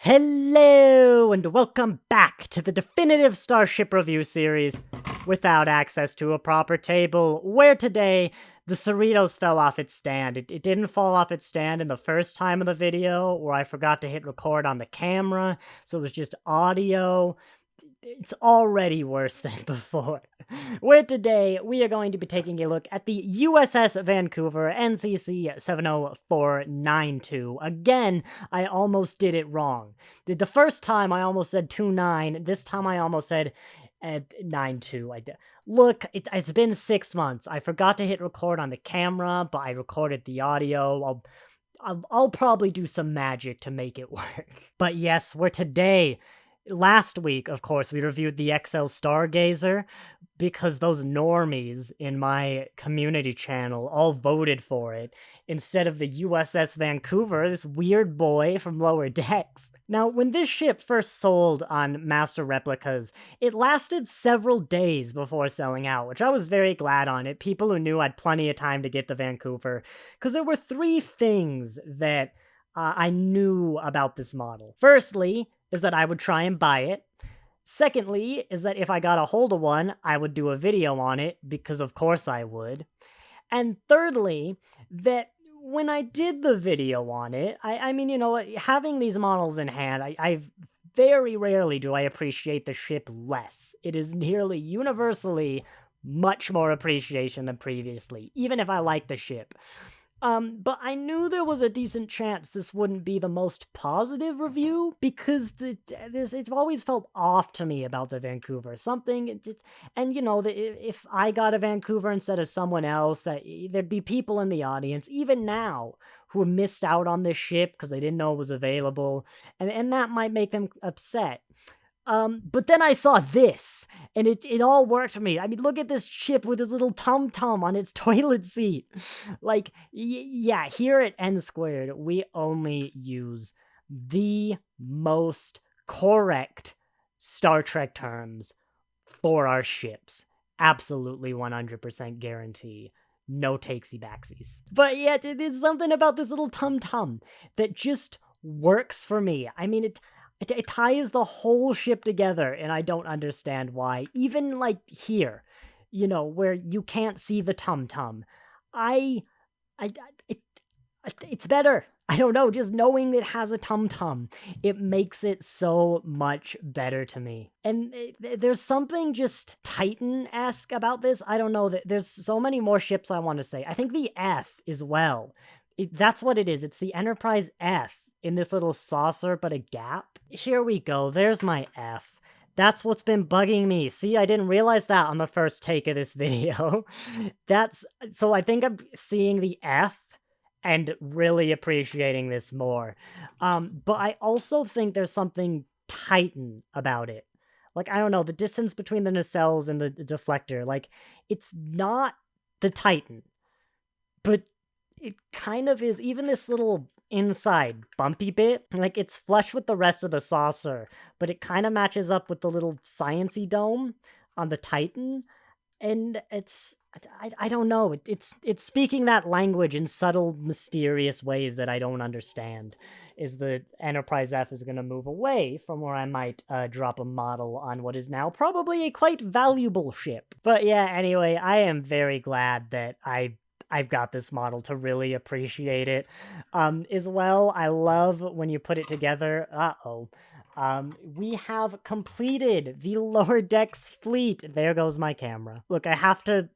Hello, and welcome back to the definitive Starship review series without access to a proper table, where today the Cerritos fell off its stand. It didn't fall off its stand in the first time of the video, where I forgot to hit record on the camera, so it was just audio. It's already worse than before. Where today we are going to be taking a look at the USS Vancouver NCC 70492. Again, I almost did it wrong. The first time I almost said 29, this time I almost said 92. Look, it's been 6 months. I forgot to hit record on the camera, but I recorded the audio. I'll probably do some magic to make it work. But yes, we're today. Last week, of course, we reviewed the XL Stargazer because those normies in my community channel all voted for it instead of the USS Vancouver, this weird boy from Lower Decks. Now, when this ship first sold on Master Replicas, it lasted several days before selling out, which I was very glad on it. People who knew had plenty of time to get the Vancouver, because there were 3 things that I knew about this model. Firstly, is that I would try and buy it. Secondly, is that if I got a hold of one, I would do a video on it, because of course I would. And thirdly, that when I did the video on it, I mean, you know, having these models in hand, I very rarely do I appreciate the ship less. It is nearly universally much more appreciation than previously, even if I like the ship. But I knew there was a decent chance this wouldn't be the most positive review, because it's always felt off to me about the Vancouver. And you know, if I got a Vancouver instead of someone else, that there'd be people in the audience, even now, who missed out on this ship because they didn't know it was available, and that might make them upset. But then I saw this, and it all worked for me. I mean, look at this ship with this little Tum-Tum on its toilet seat. Like, yeah, here at N Squared, we only use the most correct Star Trek terms for our ships. Absolutely 100% guarantee. No takesy-backsies. But yeah, there's something about this little Tum-Tum that just works for me. I mean, it ties the whole ship together, and I don't understand why. Even, like, here, you know, where you can't see the Tum-Tum. It's better. I don't know, just knowing it has a Tum-Tum, it makes it so much better to me. And there's something just Titan-esque about this. I don't know, there's so many more ships I want to say. I think the F as well. That's what it is. It's the Enterprise F. In this little saucer, but a gap. Here we go, there's my F. That's what's been bugging me. See, I didn't realize that on the first take of this video. So I think I'm seeing the F and really appreciating this more. But I also think there's something Titan about it. Like, I don't know, the distance between the nacelles and the deflector, like, it's not the Titan, but it kind of is. Even this little inside bumpy bit, like, it's flush with the rest of the saucer, but it kind of matches up with the little science-y dome on the Titan, and I don't know, it's speaking that language in subtle, mysterious ways that I don't understand. Is the Enterprise F is going to move away from where I might drop a model on what is now probably a quite valuable ship. But yeah, anyway, I am very glad that I've got this model to really appreciate it. As well, I love when you put it together. We have completed the Lower Decks fleet. There goes my camera. Look, I have to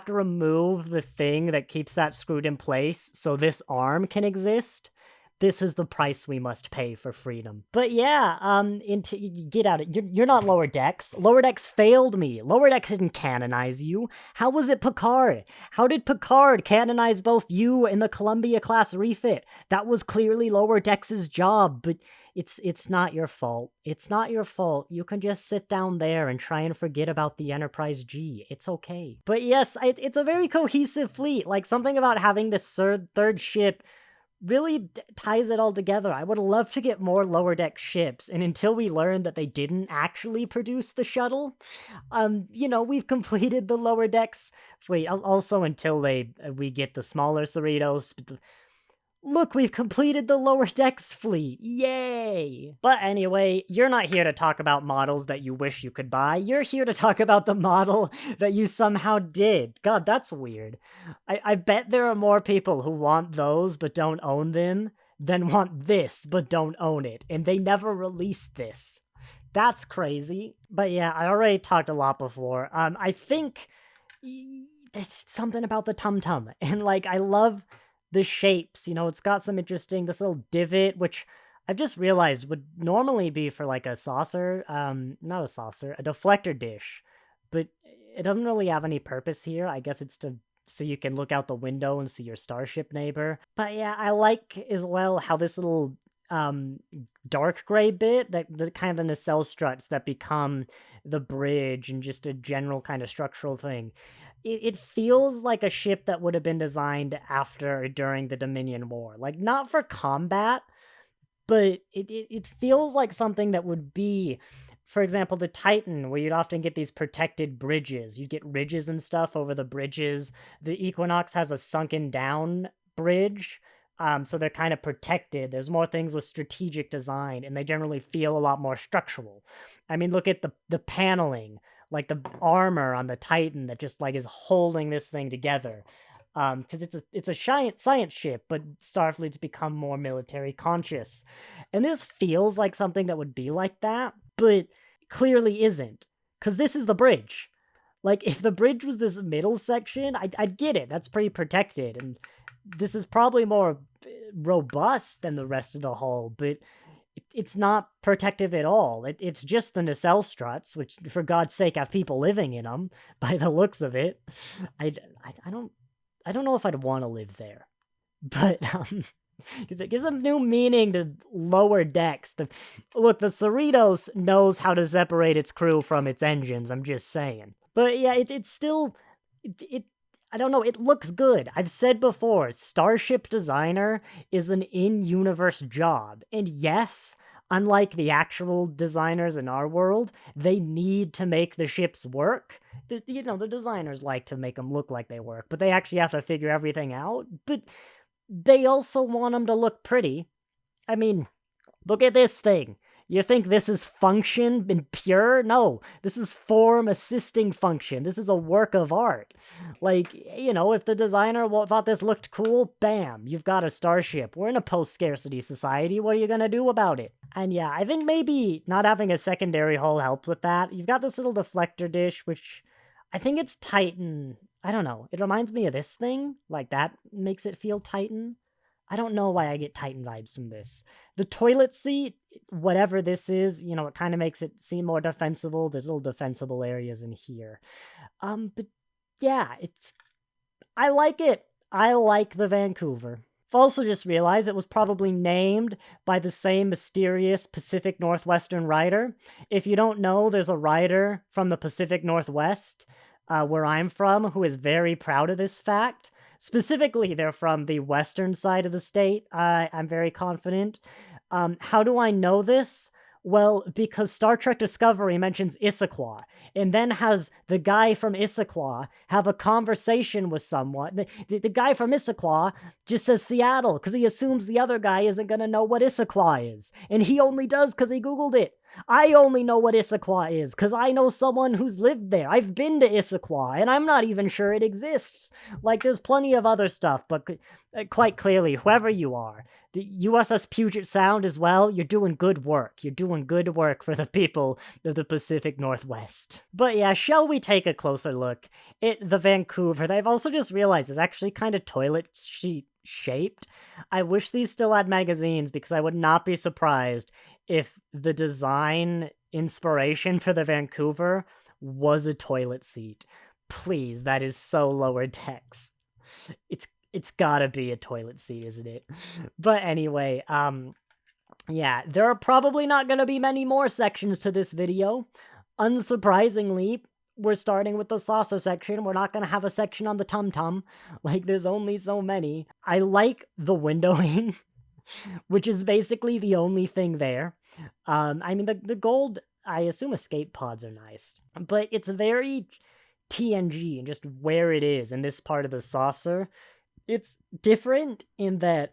remove the thing that keeps that screwed in place so this arm can exist. This is the price we must pay for freedom. But yeah, get out of it. You're not Lower Decks. Lower Decks failed me. Lower Decks didn't canonize you. How was it Picard? How did Picard canonize both you and the Columbia-class refit? That was clearly Lower Decks' job, but it's not your fault. It's not your fault. You can just sit down there and try and forget about the Enterprise G. It's okay. But yes, it's a very cohesive fleet. Like, something about having this third ship really ties it all together. I would love to get more Lower Deck ships, and until we learn that they didn't actually produce the shuttle, you know, we've completed the Lower Decks. Wait, also until we get the smaller Cerritos. Look, we've completed the lower decks fleet. Yay! But anyway, you're not here to talk about models that you wish you could buy. You're here to talk about the model that you somehow did. God, that's weird. I bet there are more people who want those but don't own them than want this but don't own it. And they never released this. That's crazy. But yeah, I already talked a lot before. I think it's something about the Tum-Tum. And like, I love the shapes, it's got some interesting, this little divot, which I've just realized would normally be for like a saucer, not a saucer, a deflector dish, but it doesn't really have any purpose here. I guess it's so you can look out the window and see your starship neighbor. But yeah, I like as well how this little dark gray bit, that the kind of the nacelle struts that become the bridge and just a general kind of structural thing. It feels like a ship that would have been designed after or during the Dominion War. Like, not for combat, but it feels like something that would be, for example, the Titan, where you'd often get these protected bridges. You'd get ridges and stuff over the bridges. The Equinox has a sunken down bridge, so they're kind of protected. There's more things with strategic design, and they generally feel a lot more structural. I mean, look at the paneling, like the armor on the Titan that just like is holding this thing together. Because it's a science ship, but Starfleet's become more military conscious. And this feels like something that would be like that, but clearly isn't. Because this is the bridge. Like, if the bridge was this middle section, I'd get it. That's pretty protected. And this is probably more robust than the rest of the hull, but it's not protective at all. It's just the nacelle struts, which, for God's sake, have people living in them, by the looks of it. I don't know if I'd want to live there, but because it gives a new meaning to lower decks. Look, the Cerritos knows how to separate its crew from its engines. I'm just saying. But yeah, it's still I don't know, it looks good. I've said before, Starship Designer is an in-universe job. And yes, unlike the actual designers in our world, they need to make the ships work. The designers like to make them look like they work, but they actually have to figure everything out. But they also want them to look pretty. I mean, look at this thing. You think this is function and pure? No, this is form assisting function. This is a work of art. Like, if the designer thought this looked cool, bam, you've got a starship. We're in a post-scarcity society. What are you going to do about it? And yeah, I think maybe not having a secondary hull helped with that. You've got this little deflector dish, which I think it's Titan. I don't know. It reminds me of this thing. Like, that makes it feel Titan. I don't know why I get Titan vibes from this. The toilet seat, whatever this is, it kind of makes it seem more defensible. There's little defensible areas in here. But yeah, I like it. I like the Vancouver. I've also just realized it was probably named by the same mysterious Pacific Northwestern writer. If you don't know, there's a writer from the Pacific Northwest, where I'm from, who is very proud of this fact. Specifically, they're from the western side of the state, I'm very confident. How do I know this? Well, because Star Trek Discovery mentions Issaquah, and then has the guy from Issaquah have a conversation with someone. The guy from Issaquah just says Seattle, because he assumes the other guy isn't going to know what Issaquah is. And he only does because he Googled it. I only know what Issaquah is, because I know someone who's lived there. I've been to Issaquah, and I'm not even sure it exists. Like, there's plenty of other stuff, but quite clearly, whoever you are, the USS Puget Sound as well, you're doing good work. You're doing good work for the people of the Pacific Northwest. But yeah, shall we take a closer look at the Vancouver? I've also just realized it's actually kind of toilet seat shaped. I wish these still had magazines, because I would not be surprised if the design inspiration for the Vancouver was a toilet seat. Please, that is so lower decks. It's gotta be a toilet seat, isn't it? But anyway, yeah, there are probably not gonna be many more sections to this video. Unsurprisingly, we're starting with the saucer section. We're not gonna have a section on the Tum-Tum. Like, there's only so many. I like the windowing, which is basically the only thing there. I mean, the gold, I assume escape pods are nice, but it's very TNG and just where it is in this part of the saucer. It's different in that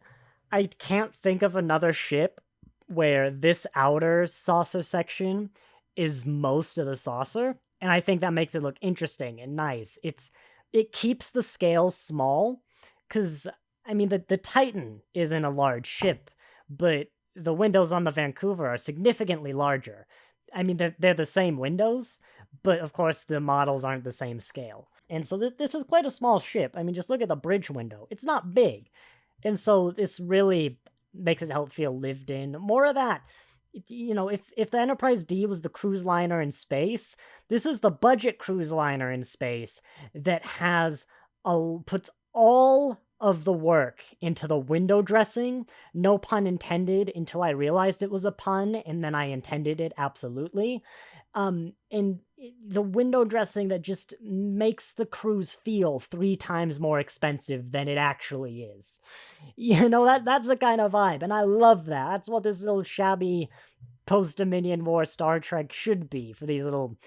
I can't think of another ship where this outer saucer section is most of the saucer, and I think that makes it look interesting and nice. It keeps the scale small, because I mean the Titan isn't a large ship, but the windows on the Vancouver are significantly larger. I mean they're the same windows, but of course the models aren't the same scale. And so this is quite a small ship. I mean, just look at the bridge window. It's not big. And so this really makes it help feel lived in. More of that. If the Enterprise D was the cruise liner in space, this is the budget cruise liner in space that puts all of the work into the window dressing. No pun intended, until I realized it was a pun, and then I intended it absolutely. And the window dressing that just makes the cruise feel 3 times more expensive than it actually is. That's the kind of vibe, and I love that. That's what this little shabby post-Dominion War Star Trek should be for these little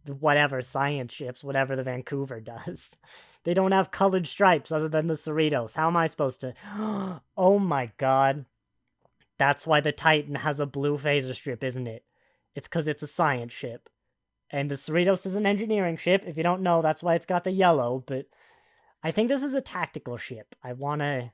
whatever science ships, whatever the Vancouver does. They don't have colored stripes other than the Cerritos. How am I supposed to? Oh my god. That's why the Titan has a blue phaser strip, isn't it? It's because it's a science ship. And the Cerritos is an engineering ship. If you don't know, that's why it's got the yellow. But I think this is a tactical ship. I want to...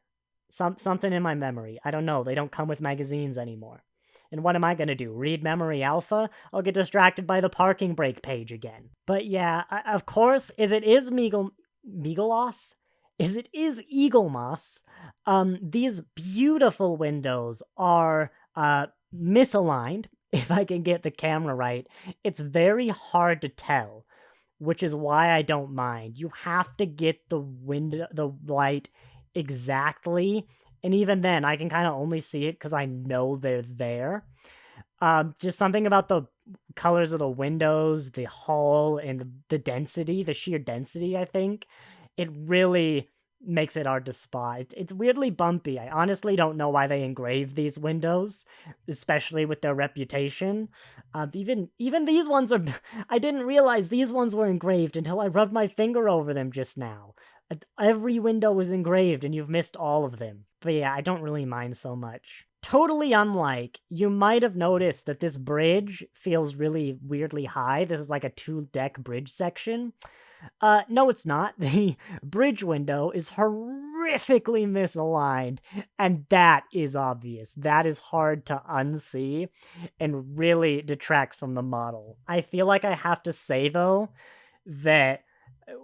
something in my memory. I don't know. They don't come with magazines anymore. And what am I going to do? Read Memory Alpha? I'll get distracted by the parking brake page again. But yeah, of course, as it is Eaglemoss? As it is Eaglemoss, these beautiful windows are misaligned, if I can get the camera right. It's very hard to tell, which is why I don't mind. You have to get the light exactly, and even then, I can kind of only see it because I know they're there. Just something about the colors of the windows, the hull, and the density, the sheer density, I think. It really makes it hard to spot. It's weirdly bumpy. I honestly don't know why they engraved these windows, especially with their reputation. Even these ones are... I didn't realize these ones were engraved until I rubbed my finger over them just now. Every window is engraved, and you've missed all of them. But yeah, I don't really mind so much. Totally unlike, you might have noticed that this bridge feels really weirdly high. This is like a 2-deck bridge section. No, it's not. The bridge window is horrifically misaligned, and that is obvious. That is hard to unsee and really detracts from the model. I feel like I have to say, though, that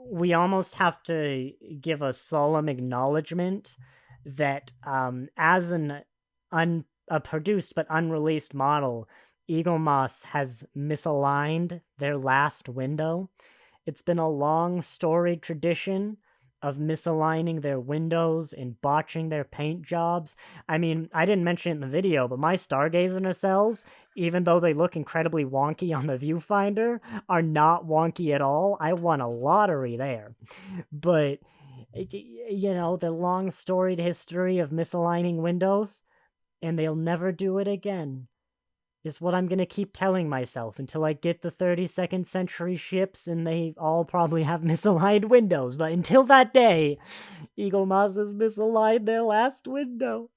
we almost have to give a solemn acknowledgement that as a produced but unreleased model, Eaglemoss has misaligned their last window. It's been a long storied tradition of misaligning their windows and botching their paint jobs. I mean, I didn't mention it in the video, but my Stargazer nacelles, even though they look incredibly wonky on the viewfinder, are not wonky at all. I won a lottery there. But, the long storied history of misaligning windows, and they'll never do it again, is what I'm going to keep telling myself until I get the 32nd century ships and they all probably have misaligned windows. But until that day, Eaglemoss has misaligned their last window.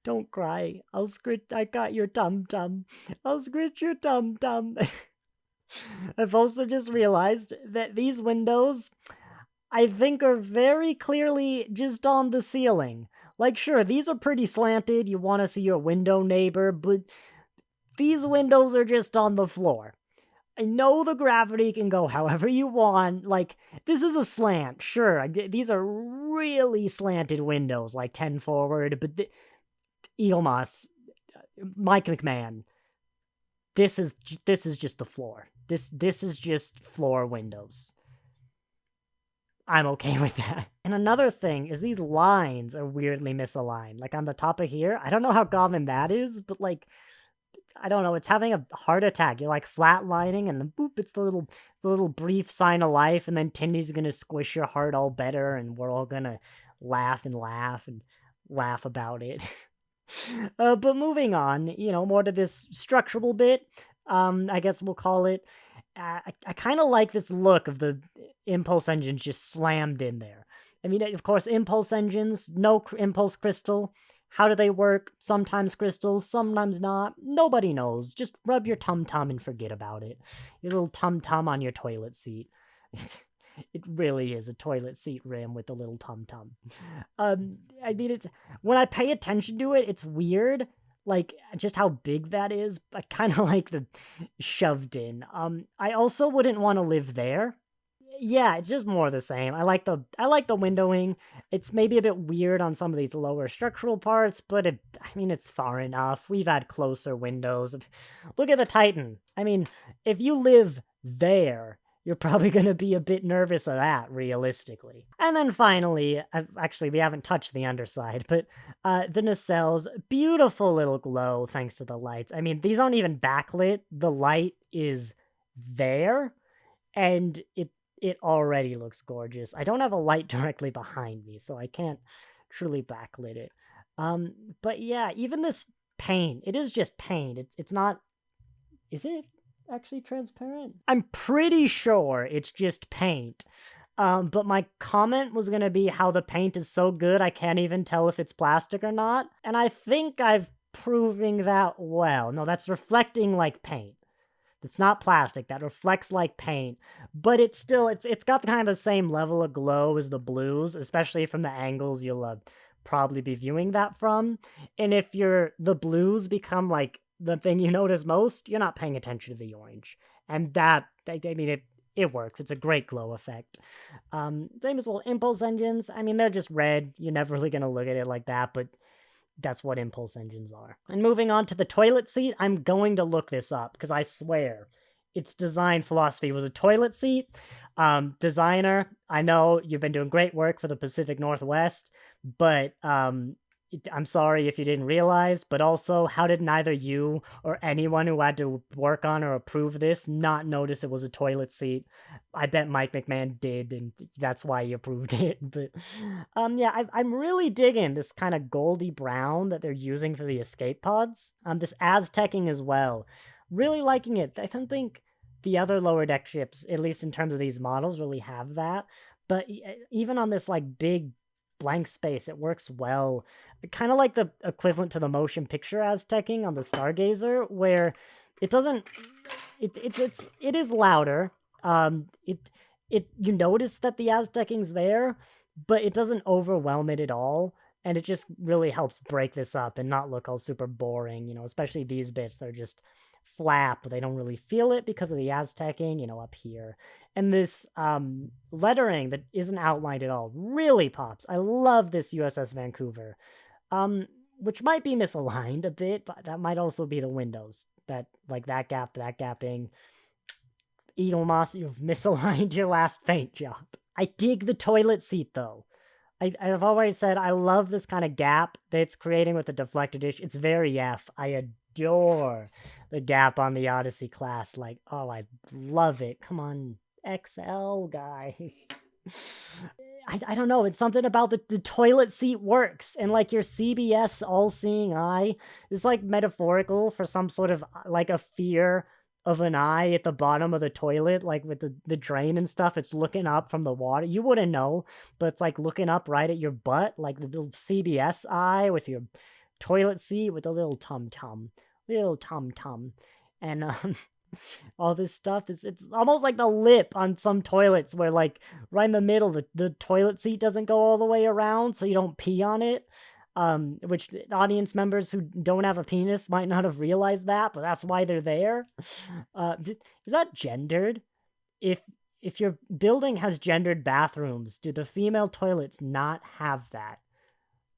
Don't cry. I got your Tum-Tum. I'll scritch your Tum-Tum. I've also just realized that these windows, I think, are very clearly just on the ceiling. Like, sure, these are pretty slanted. You want to see your window neighbor, but these windows are just on the floor. I know the gravity can go however you want. Like, this is a slant, sure. These are really slanted windows, like 10 forward, but Eaglemoss, Mike McMahon, this is just the floor. This is just floor windows. I'm okay with that. And another thing is these lines are weirdly misaligned. Like on the top of here, I don't know how common that is, but like, I don't know, it's having a heart attack. You're like flatlining, and then boop, it's the little brief sign of life, and then Tindy's gonna squish your heart all better, and we're all gonna laugh about it. But moving on, more to this structural bit, I guess we'll call it. I kind of like this look of the impulse engines just slammed in there. I mean, of course, impulse engines, no impulse crystal, How do they work? Sometimes crystals, sometimes not. Nobody knows. Just rub your Tum-Tum and forget about it. Your little Tum-Tum on your toilet seat. It really is a toilet seat rim with a little Tum-Tum. I mean, it's when I pay attention to it, it's weird. Like, just how big that is. I kind of like the shoved in. I also wouldn't want to live there. Yeah, it's just more the same. I like the windowing. It's maybe a bit weird on some of these lower structural parts, but I mean, it's far enough. We've had closer windows. Look at the Titan. I mean, if you live there, you're probably going to be a bit nervous of that, realistically. And then finally, actually, we haven't touched the underside, but the nacelle's beautiful little glow thanks to the lights. I mean, these aren't even backlit. The light is there, and it already looks gorgeous. I don't have a light directly behind me, so I can't truly backlit it. But yeah, even this paint, it is just paint. It's not... Is it actually transparent? I'm pretty sure it's just paint. But my comment was going to be how the paint is so good I can't even tell if it's plastic or not. And I think I've proving that well. No, that's reflecting like paint. It's not plastic. That reflects like paint, but it's still, it's got kind of the same level of glow as the blues, especially from the angles you'll probably be viewing that from. And if the blues become like the thing you notice most, you're not paying attention to the orange. And that, I mean, it works. It's a great glow effect. Same as well, impulse engines. I mean, they're just red. You're never really going to look at it like that, but that's what impulse engines are. And moving on to the toilet seat, I'm going to look this up because I swear its design philosophy was a toilet seat. Designer, I know you've been doing great work for the Pacific Northwest, but I'm sorry if you didn't realize, but also, how did neither you or anyone who had to work on or approve this not notice it was a toilet seat? I bet Mike McMahon did, and that's why he approved it. But yeah, I'm really digging this kind of goldy brown that they're using for the escape pods. This Aztecing as well. Really liking it. I don't think the other lower deck ships, at least in terms of these models, really have that. But even on this like big blank space, it works well. Kind of like the equivalent to the motion picture Aztecing on the Stargazer, where it doesn't, it is louder. You notice that the Aztecing's there, but it doesn't overwhelm it at all. And it just really helps break this up and not look all super boring, you know, especially these bits. They're just flap. They don't really feel it because of the Aztecing, you know, up here. And this lettering that isn't outlined at all really pops. I love this USS Vancouver, which might be misaligned a bit, but that might also be the windows. That, like that gapping. Eaglemoss, you've misaligned your last paint job. I dig the toilet seat, though. I've always said I love this kind of gap that it's creating with the deflector dish. It's very F. I adore the gap on the Odyssey class. Like, oh, I love it. Come on, XL, guys. I don't know. It's something about the toilet seat works. And, like, your CBS all-seeing eye is, like, metaphorical for some sort of, like, a fear of an eye at the bottom of the toilet, like with the drain and stuff. It's looking up from the water. You wouldn't know, but it's like looking up right at your butt, like the little CBS eye with your toilet seat with a little tum-tum. And all this stuff it's almost like the lip on some toilets where, like, right in the middle, the toilet seat doesn't go all the way around so you don't pee on it. Which audience members who don't have a penis might not have realized that, but that's why they're there. Is that gendered? If your building has gendered bathrooms, do the female toilets not have that?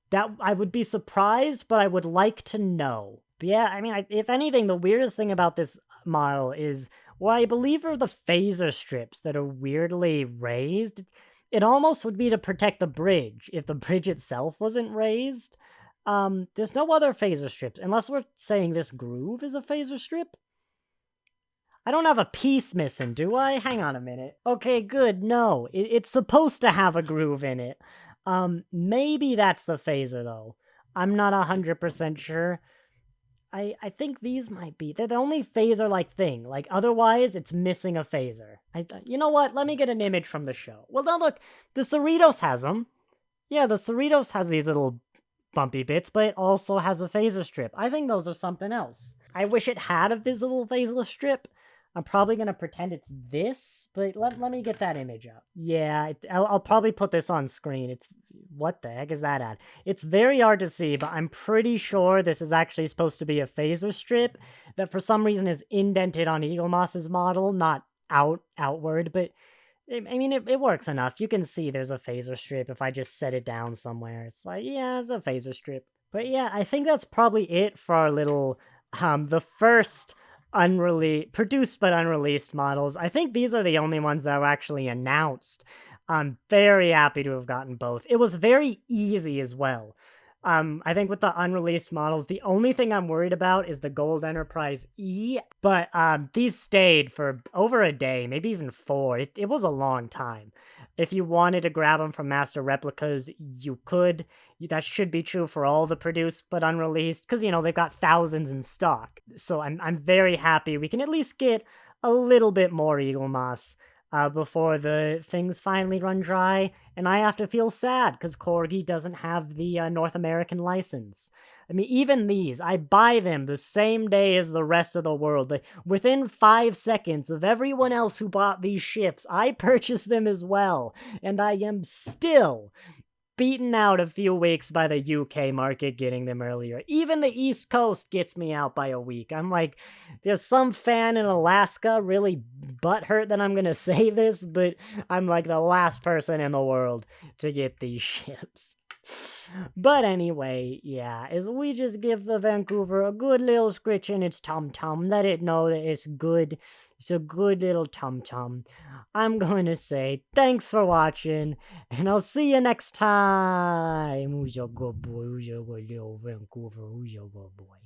That I would be surprised, but I would like to know. But yeah, I mean, if anything, the weirdest thing about this model is what I believe are the phaser strips that are weirdly raised. It almost would be to protect the bridge if the bridge itself wasn't raised. There's no other phaser strips, unless we're saying this groove is a phaser strip. I don't have a piece missing, do I? Hang on a minute. Okay, good. No, it's supposed to have a groove in it. Maybe that's the phaser, though. I'm not 100% sure. I think these might be. They're the only phaser-like thing. Like, otherwise, it's missing a phaser. You know what? Let me get an image from the show. Well, now look, the Cerritos has them. Yeah, the Cerritos has these little bumpy bits, but it also has a phaser strip. I think those are something else. I wish it had a visible phaser strip. I'm probably going to pretend it's this, but let me get that image up. Yeah, I'll probably put this on screen. It's, what the heck is that at? It's very hard to see, but I'm pretty sure this is actually supposed to be a phaser strip that for some reason is indented on Eaglemoss's model, not outward, but I mean, it works enough. You can see there's a phaser strip if I just set it down somewhere. It's like, yeah, it's a phaser strip. But yeah, I think that's probably it for our little, the first produced but unreleased models. I think these are the only ones that were actually announced. I'm very happy to have gotten both. It was very easy as well. I think with the unreleased models, the only thing I'm worried about is the Gold Enterprise E, but these stayed for over a day, maybe even 4. It was a long time. If you wanted to grab them from Master Replicas, you could. That should be true for all the produced but unreleased, because, you know, they've got thousands in stock. So I'm very happy we can at least get a little bit more Eaglemoss before the things finally run dry, and I have to feel sad because Corgi doesn't have the North American license. I mean, even these, I buy them the same day as the rest of the world. Like, within 5 seconds of everyone else who bought these ships, I purchased them as well, and I am still beaten out a few weeks by the UK market getting them earlier. Even the East Coast gets me out by a week. I'm like, there's some fan in Alaska really butthurt that I'm gonna say this, but I'm like the last person in the world to get these ships. But anyway, yeah, as we just give the Vancouver a good little scritch in its tum-tum, let it know that it's good. It's a good little tum-tum. I'm going to say thanks for watching, and I'll see you next time. Who's your good boy? Who's your good little Vancouver? Who's your good boy?